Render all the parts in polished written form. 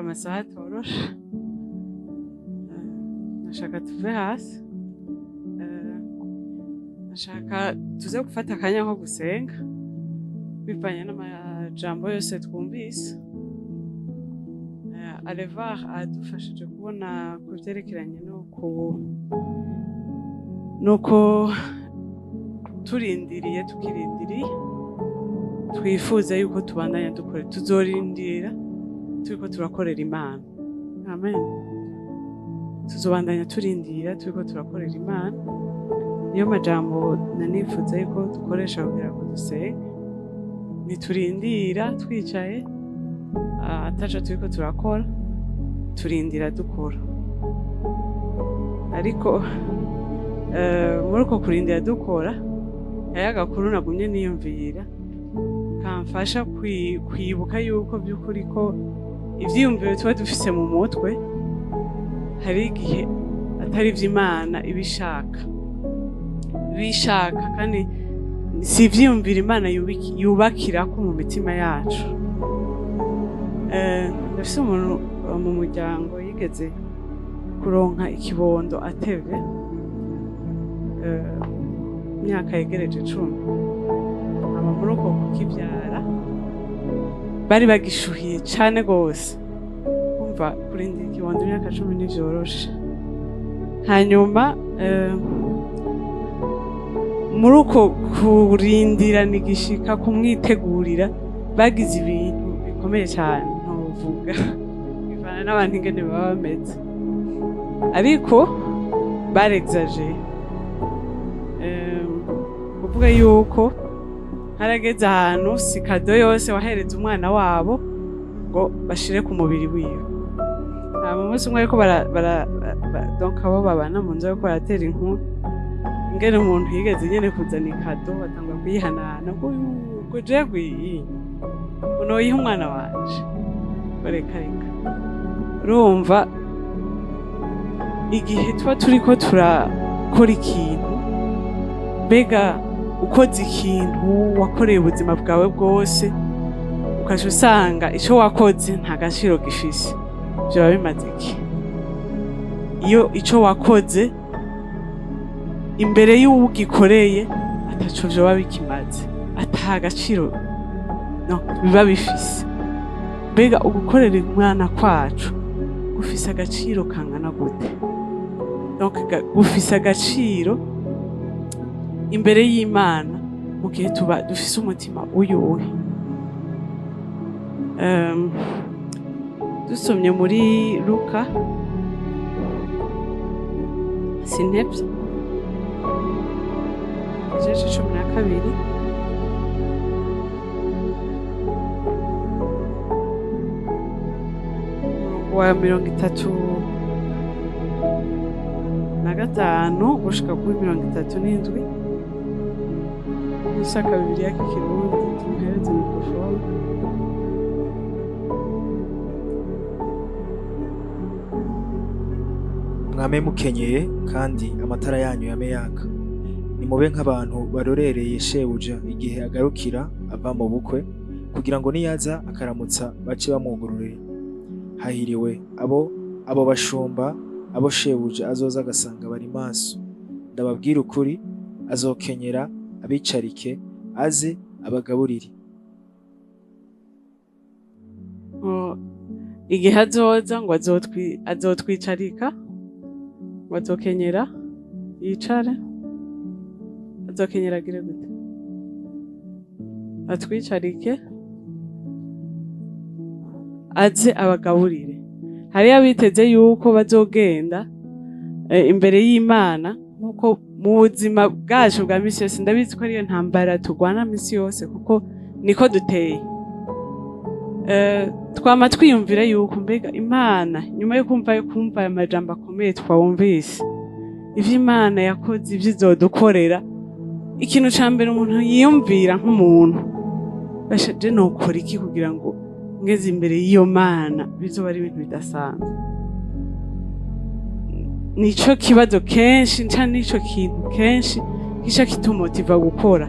amasaha atoroshe. Nashaka tuve hasi, nashaka tuze gufata akanya ko gusenga bivanye n'amajambo yose twumvise. Alevar adufashije kubona ku vyerekeranye nuko turindiriye tukirindiriye twifuza yuko tubandanya dukora, tuzorindira turiko turakorera Imana. Amen. Tuzobandanya turindira turiko turakorera Imana. Niyo majambo nanifuza yuko dukoresha kugira ngo dusenge. Niturindira twicaye ataco turiko turakora, turindira dukora. Ariko muri uko kurindira dukora, hariho agakuru nagumye niyumvira kamfasha kwibuka yuko by'ukuri ko ivyiyumviro tuba dufise mu mutwe hari igihe atari ivy'Imana ibishaka kandi si ivyiyumviro Imana yubakirako mu mitima yacu. Ndafise umuntu mu muryango yigeze kuronka ikibondo atevye, imyaka yegereje 10. Ama muri uko kukivyara bari bagishuhiye cane gose. Umva kurindira ikibondo imyaka 10 ntivyoroshe. Hanyuma muri uko kurindira nigishika kumwitegurira bagize ibintu bikomeye cyane ntuvuga bivana n'abantu ingene baba bameze, ariko barexaje. Kuvuga yuko harageze ahantu si kado yose wahereza umwana wabo ngo bashire ku mubiri wiwe. Mu munsi umwe ariko donc abo babana mu nzu yuko baratera inkuru ingene umuntu yigeze nyene kuzana ikado batangwa kuyihanahana ngo jegwi uno yiha umwana wanje reka urumva igihe tuba turiko turakora ikintu, mbega ukoze ikintu wakoreye ubuzima bwawe bwose ukaca usanga ico wakoze nta gaciro gifise, vyoba bimaze iki? Iyo ico wakoze imbere y'uwugikoreye ataco vyoba bikimaze, ata gaciro biba bifise. Mbega ugukorera umwana kwacu gufise agaciro kangana gute? Donc gufise agaciro imbere y'Imana mu gihe tuba dufise umutima uyuhe. Dusomye muri Luka sinevye igice 12 wa 35 gushika kuri 37. Nishaka Bibiliya k'ikirundi tumuhereze mikrofone. Mwame mukenyeye kandi amatara yanyu yame yaka. Nimube nk'abantu barorereye shebuja igihe agarukira ava mu bukwe, kugira ngo niyaza akaramutsa bace bamwugururira. Hahiriwe abo bashumba abo shebuja azoza agasanga bari maso. Ndababwira ukuri, azokenyera abicarike aze abagaburire. Igihe azoza ngo azotwicarika, ngo azokenyera yicare, azokenyera agire gute? Atwicarike aze abagaburire. Hariyo abiteze yuko bazogenda imbere y'Imana nkuko mu buzima bwacu bwa misi yose. Ndabizi ko ariyo ntambara turwana misi yose kuko niko duteye. Twama twiyumvira yuko mbega Imana nyuma yo kumva aya majambo akomeye twawumvise ivyo Imana yakoze, ivyo izodukorera, ikintu ca mbere umuntu yiyumvira nk'umuntu, bashaje nokora iki kugira ngo ngeze imbere y'iyo Mana bizoba ari ibintu bidasanzwe. Nico kibazo kenshi nico kintu kenshi kisha kitumotiva gukora.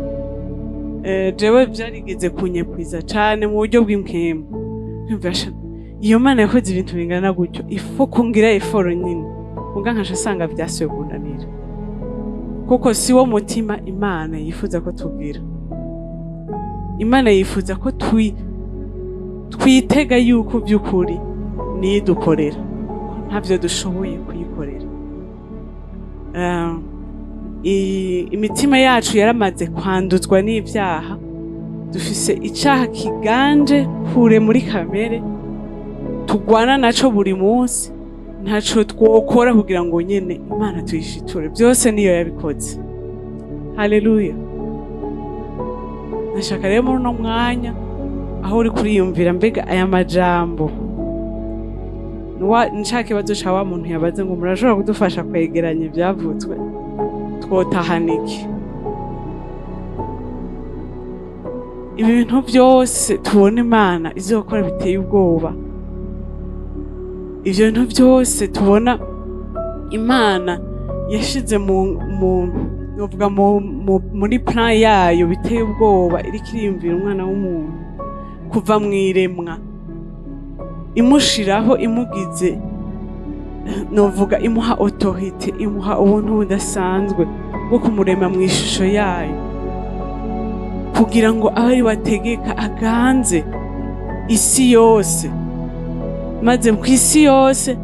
Jewe vyarigeze kunyepwiza cane mu buryo bw'impwemu. Nkumvasha iyo Mana yakoze ibintu bingana gutyo ifo kungira eforo nyine muga nkasha asanga vyasuye kunanira kuko si wo mutima Imana yifuza ko tugira. Imana yifuza ko twitega yuko by'ukuri nidukorera ntavyo dushoboye kuyikorera. Imitima yacu yaramaze kwanduzwa n'ivyaha, dufise icaha kiganje kure muri kamere tugwana naco buri munsi, ntaco twokora kugira ngo nyene Imana tuyishiture, byose niyo yabikoze. Haleluya. Nashaka rero muri uno mwanya aho uri kuriyumvira mbega aya majambo nca kibazo ca wa muntu yabaze ngo murashobora kudufasha kwegeranya ivyavuzwe twotahana iki? Ibi bintu byose tubona Imana izokora biteye ubwoba, ivyo bintu byose tubona Imana yashize muri plan yayo biteye ubwoba, iriko iriyumvira umwana w'umuntu kuva mw'iremwa, imushiraho imugize novuga imuha autorite, imuha ubuntu budasanzwe bwo kumurema mw'ishusho yayo kugira ngo abe ari wategeka aganze isi yose, maze kw'isi yose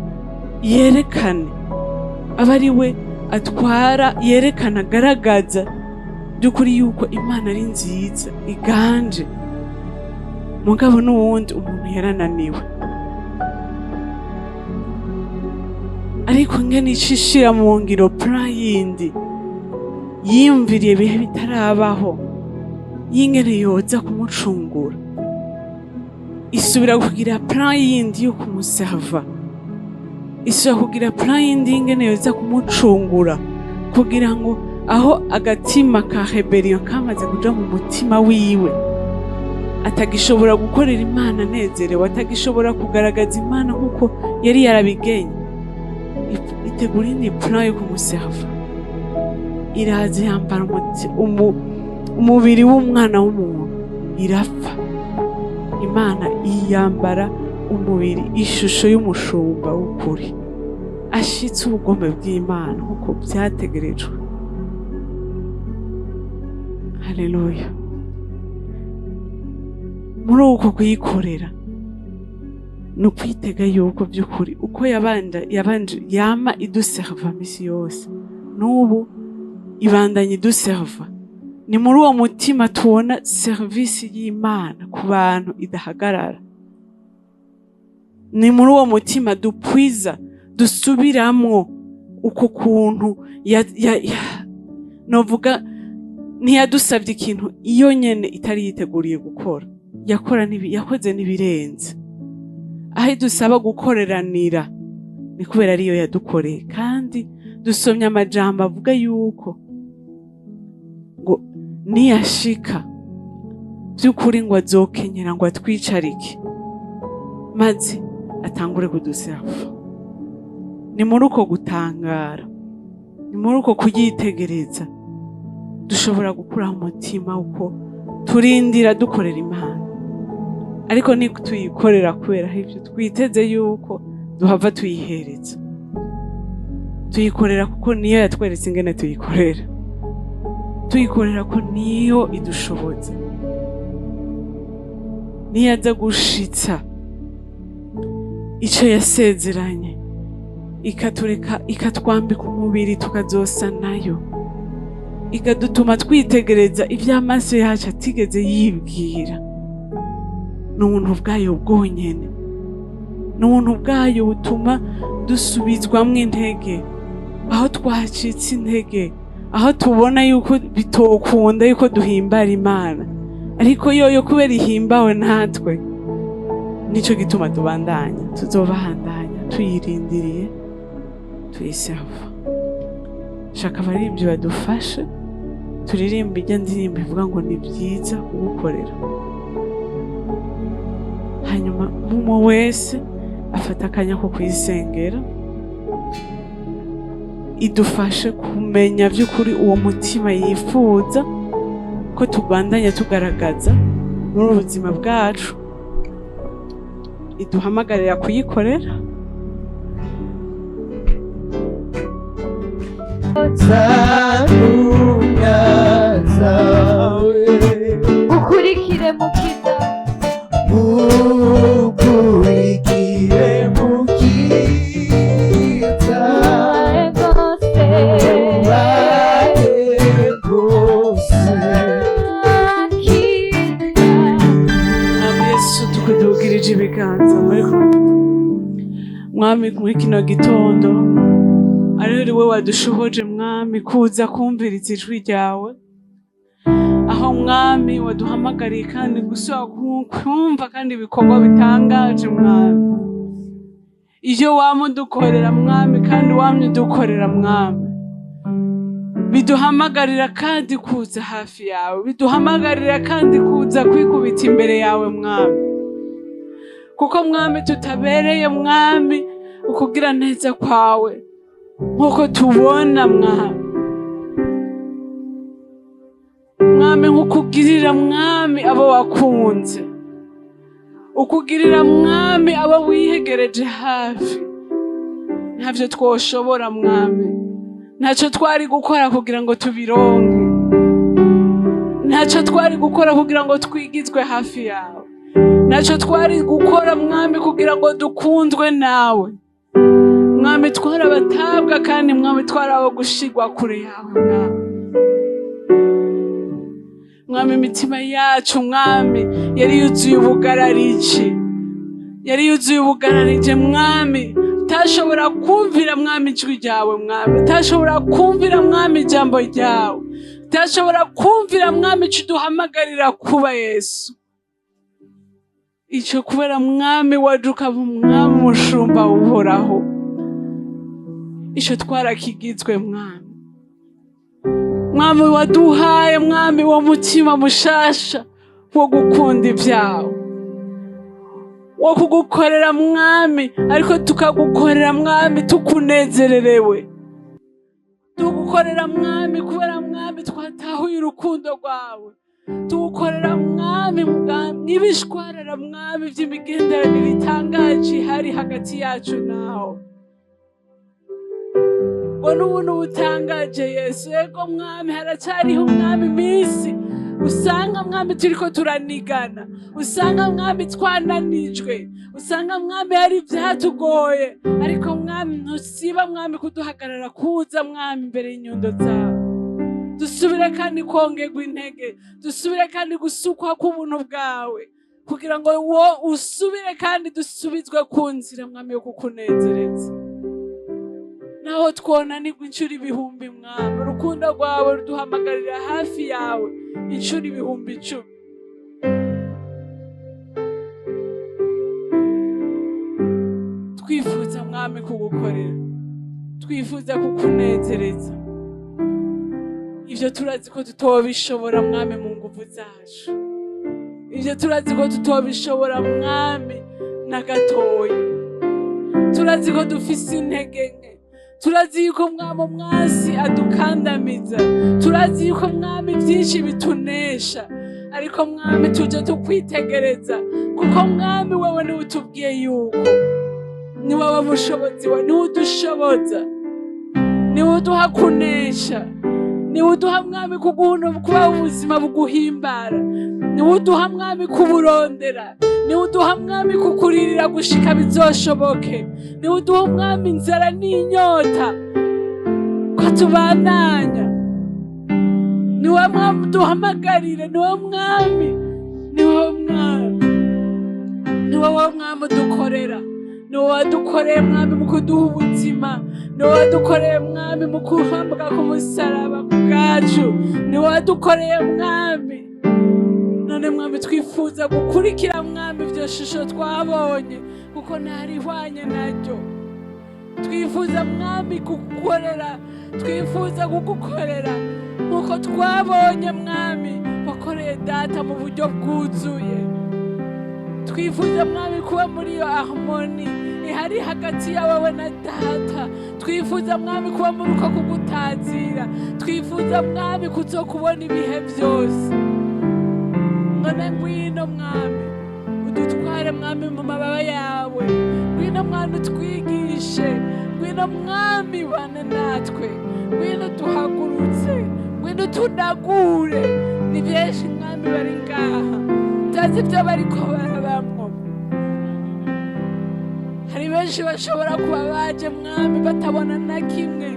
yerekane abe ari we atwara, yerekana agaragaza by'ukuri yuko Imana ari nziza iganje. Mugabo n'uwundi umuntu yarananiwe, ariko ngene icishira mu ngiro plan yindi yiyumviriye ibihe bitarabaho y'ingene yoza kumucungura, isubira kugira plan yindi yo kumusava, isubira kugira plan yindi y'ingene yoza kumucungura kugira ngo aho agatima ka rebellion kamaze kuja mu mutima wiwe atagishobora gukorera Imana nezerewe, atagishobora kugaragaza Imana nkuko yari yarabigenye, itegura indi plan yo kumusava, iraza yambara umubiri w'umwana w'umuntu irapfa, Imana iyambara umubiri ishusho y'umushumba w'ukuri ashitse ubugombe bw'Imana nkuko byategerejwe. Haleluya. Muri uko kuyikorera ni ukwitega yuko by'ukuri uko yama iduserva misi yose n'ubu ibandanye iduserva, ni muri uwo mutima tubona servisi y'Imana ku bantu idahagarara, ni muri uwo mutima dupwiza dusubiramwo uko kuntu novuga ntiyadusabye ikintu iyo nyene itari yiteguriye gukora, yakoze n'ibirenze. Aho dusaba gukoreranira ni kubera ariyo yadukoreye, kandi dusomye amajambo avuga yuko ngo niyashika by'ukuri ngo azokenyera ngo atwicarike maze atangure kuduserva. Ni muri uko gutangara, ni muri uko kuyitegereza dushobora gukuraho umutima uko turindira dukorera Imana, ariko ni tuyikorera kubera ivyo twiteze yuko duhava tuyihereza. Tuyikorera kuko niyo yatweretse ingene tuyikorera, tuyikorera ko niyo idushoboza, niyo aza gushitsa ico yasezeranye, ikatureka ikatwambika umubiri tukazosa nayo, ikadutuma twitegereza ivy'amaso yacu atigeze yibwira. N'ubuntu bwayo bwonyene, n'ubuntu bwayo butuma dusubizwamwo intege aho twacitse intege, aho tubona yuko bitokunda yuko duhimbara Imana, ariko yoyo kubera ihimbawe natwe nico gituma tuzobandanya tuyirindiriye tuyiserva. Shaka abaririmbyi badufashe turirimba ijya ndirimbo ivuga ngo ni byiza kugukorera, hanyuma umuntu wese afata akanya ko kuyisengera, idufashe kumenya by'ukuri uwo mutima yifuza ko tubandanya tugaragaza muri ubuzima bwacu, iduhamagarira kuyikorera. ukurikire mukiza Yesu tukudugirije ibiganza mwami muri kino gitondo ari we wadushoboje mwami kuza kumviriza ijwi ryawe, aho mwami waduhamagariye kandi gusubira kumva kandi ibikorwa bitangaje mwami, iyo wamudukorera mwami kandi wamye udukorera mwami, biduhamagarira kandi kuza hafi yawe, biduhamagarira kandi kuza kwikubita imbere yawe mwami, kuko mwami tutabereye mwami ukugira neza kwawe nkuko tubona mwami, mwami nk'ukugirira mwami abo wakunze, ukugirira mwami abo wihegereje hafi. Ntavyo twoshobora mwami, ntacyo twari gukora kugira ngo tubironke, ntacyo twari gukora kugira ngo twigizwe hafi yawe, ntacyo twari gukora mwami kugira ngo dukundwe nawe mwami. Twarabatabwa kandi mwami twarabo gushigwa kure yawe mwami. Imitima yacu mwami yari yuzuye ubugararije, yari yuzuye ubugararije mwami, utashobora kumvira mwami ijwi ryawe mwami, utashobora kumvira mwami ijambo ryawe, utashobora kumvira mwami icyo uduhamagarira kuba Yesu. Icyo kubera mwami waje ukaba umwami umushumba uhoraho, icyo twarakigizwe mwami. Mwami waduhaye mwami wo mutima mushasha wo gukunda ibyawe, wo kugukorera mwami, ariko tukagukorera mwami tukunezererewe, tugukorera mwami kubera mwami twatahuye urukundo rwawe, tugukorera mwami n'ibishwarara mwami by'imigenderanire itangaje ihari hagati yacu nawe. Ngo n'ubuntu butangaje Yesu, yego mwami haracyariho mwami iminsi usanga mwami turiko turanigana, usanga mwami twananijwe, usanga mwami hari ibyatugoye, ariko mwami ntusiba mwami kuduhagarara kuza mwami imbere y'inyundo zawe. Dusubire kandi kongerwa intege, dusubire kandi gusukwa k'ubuntu bwawe, kugira ngo usubire kandi dusubizwe ku nzira mwami yo kukunezereza. Naho twonanirwa inshuro ibihumbi mwami, urukundo rwawe ruduhamagarira hafi yawe inshuro ibihumbi 10. Twifuza mwami kugukorera, twifuza kukunezereza. Ivyo turazi ko tutobishobora mwami mu nguvu zacu, ivyo turazi ko tutobishobora mwami na gatoya, turazi ko dufise intege nke, turazi yuko mwami umwasi adukandamiza, turazi yuko mwami byinshi bitunesha, ariko mwami tuje tukwitegereza, kuko mwami wewe niwe utubwiye yuko ni wowe mushobozi wa, niwe udushoboza, niwe uduha kunesha, niwe uduha mwami kuba ubuzima buguhimbara, niwe uduha mwami kuburondera, niwe uduha mwami kukuririra gushika bizoshoboke, niwe uduha mwami inzara n'inyota ko tubananya, niwe mwami duhamagarire, niwe mwami, niwe mwami, niwe mwami udukorera, niwe wadukoreye mwami mu kuduha ubuzima, niwe wadukoreye mwami mu kuhambwa ku musaraba bwacu, niwe wadukoreye mwami. None mwami twifuza gukurikira mwami ibyo shusho twabonye, kuko ntarihwanye naryo. Twifuza mwami kugukorera, twifuza kugukorera nkuko twabonye mwami wakoreye data mu buryo bwuzuye. Twifuza mwami kuba muri iyo harmoni ihari hagati yawe na data, twifuza mwami kuba muri uko kugutazira, twifuza mwami kuzokubona ibihe byose. None ngwino mwami udutware mwami mu mababa yawe. Ngwino mwana utwigishe, ngwino mwami bane natwe, ngwino duhagurutse, ngwino tunagure. Ni benshi mwami bari ngaha utazi ibyo bariko barabamwo. Hari benshi bashobora kuba baje mwami batabona na kimwe,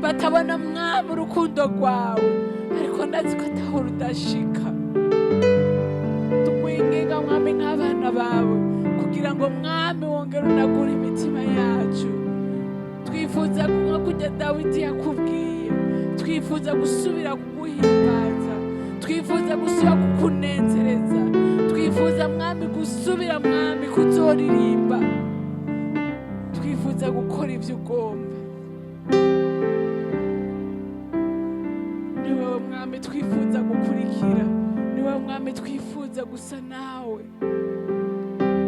batabona mwami urukundo rwawe, ariko ndazi ko ataho rudashika. Tukwinginga mwami nk'abana bawe kugira ngo mwami wongere unagure imitima yacu. Twifuza nko kujya Dawidi yakubwiye, twifuza gusubira kuguhimbaza, twifuza gusubira kukunezereza, twifuza mwami gusubira mwami kuzoririmba, twifuza gukora ibyo ugomba. Ni wowe mwami twifuza gukurikira, ni wowe mwami twifuza gusa nawe,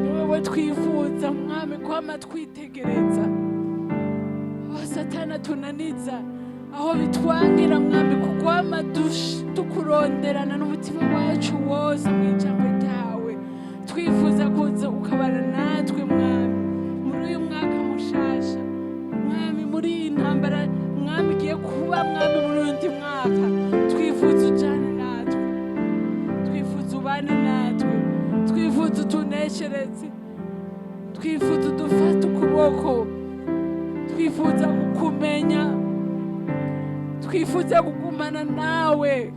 ni wowe twifuza mwami kwama twitegereza aho Satani atunaniza, aho bitwangira mwami kukwama tukuronderana n'umutima wacu wose mu ijambo ryawe. Twifuza kuza ukabana natwe mwami muri uyu mwaka mushasha mwami, muri iyi ntambara mwami igiye kuba mwami muri undi mwaka. Twifuza ujane natwe, twifuza ubane natwe, twifuza utuneshereze, twifuza udufate ukuboko, twifuza kukumenya, twifuza kugumana nawe,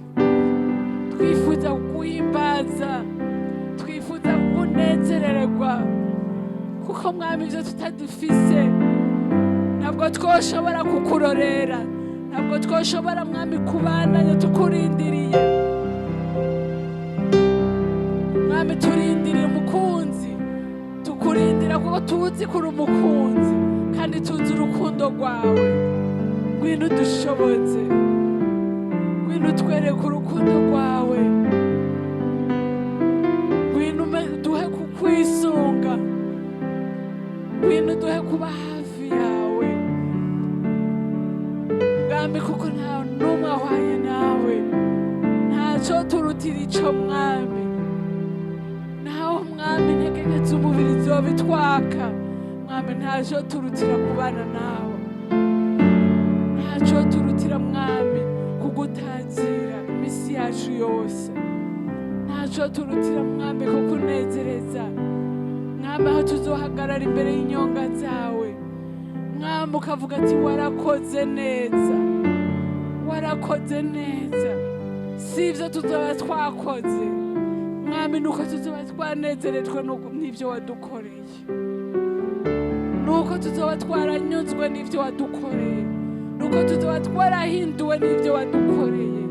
twifuza kuguhimbaza, twifuza kukunezererwa, kuko mwami ibyo tutadufise ntabwo twoshobora kukurorera, ntabwo twoshobora mwami kubandanya tukurindiriye. Mwami turindiriye umukunzi, tukurindira kuko tuzi kuri umukunzi kandi tuzi urukundo rwawe. Ngwino udushoboze, ngwino utwereke urukundo rwawe, ngwino duhe kukwisunga, ngwino duhe kuba hafi yawe mwami, kuko nta n'umwe ahwanye nawe. Ntacyo turutira ico mwami, naho mwami intege z'umubiri zobitwaka mwami, ntacyo turutira kubana nawe, ntacyo turutira mwami kugutazira imisi yacu yose, ntacyo turutira mwami kukunezereza mwami, aho tuzohagarara imbere y'inyonga zawe mwami ukavuga ati warakoze neza, warakoze neza. Si ibyo tuzoba twakoze mwami, nuko tuzoba twanezerejwe n'ibyo wadukoreye, nuko tuzoba twaranyuzwe n'ibyo wadukoreye, nuko tuzoba twarahinduwe n'ibyo wadukoreye.